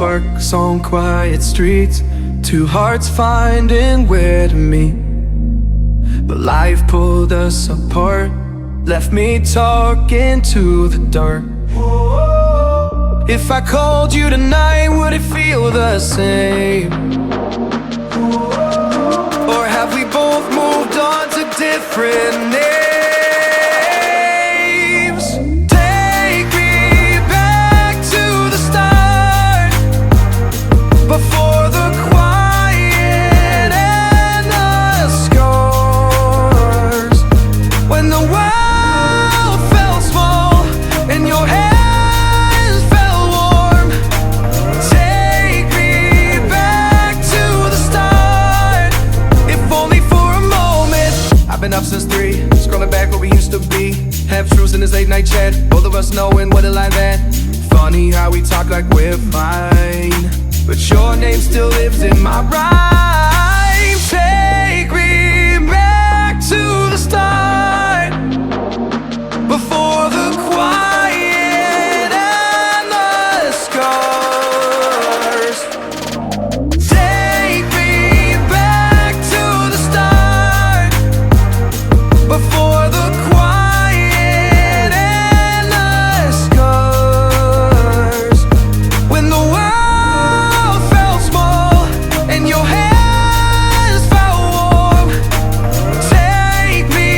sparks on quiet streets, two hearts finding where to meet. But life pulled us apart, left me talking to the dark. If I called you tonight, would it feel the same? Or have we both moved on to different names? Take me back to the start, before the quiet and the scars, when the world felt small and your hands felt warm. Take me back to the start, if only for a moment. I've been up since 3, scrolling back where we used to be, half truths in this late night chat, both of us knowing what a lie that. Funny how we talk like we're fine, but your name still lives in my rhyme. Take me back to the start, before the quiet and the scars. Take me back to the start, before the quiet and the scars, when the world felt small and your hands felt warm. Take me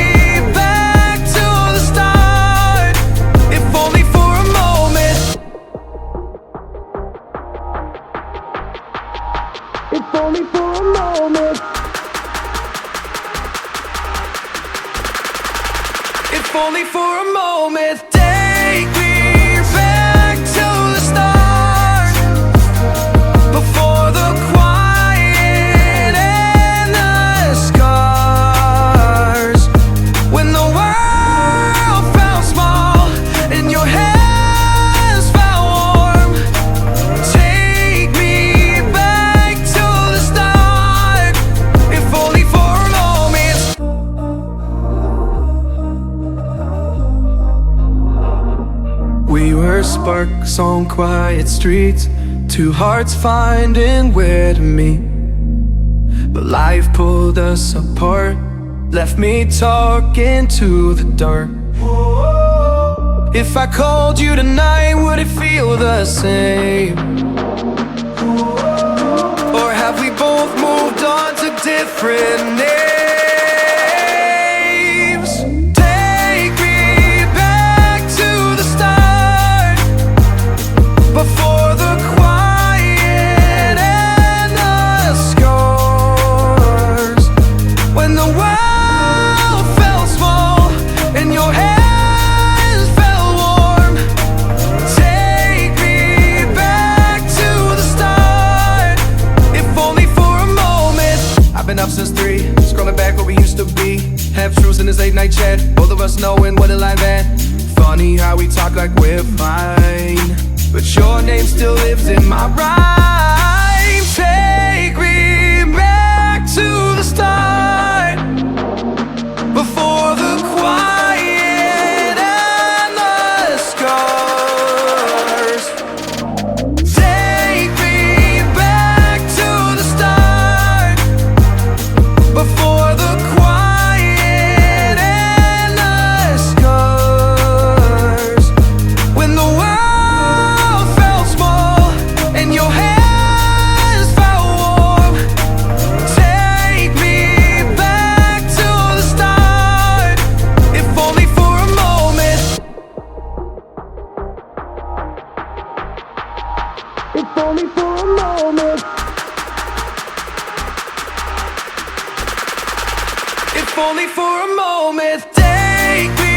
back to the start, if only for a moment. If only for a moment. If only for a moment. Take me back to the start, before the quiet and the scars, when the world felt small and your hands felt warm. Take me back to the start, if only for a moment. We were sparks on quiet streets, two hearts finding where to meet. But life pulled us apart, left me talking to the dark. If I called you tonight, would it feel the same? Or have we both moved on to different names? Take me back to the start, before the quiet and the scars, when the world felt small and your hands felt warm. Take me back to the start, if only for a moment. I've been up since 3, scrolling back where we used to be, half truths in this late night chat, both of us knowing what a lie that. Funny how we talk like we're fine, but your name still lives in my rhyme. Take me back to the start, before the quiet and the scars. Take me back to the start, before the quiet and the scars, when the world felt small and your hands felt warm. Take me back to the start, if only for a moment. If only for a moment. If only for a moment. Take me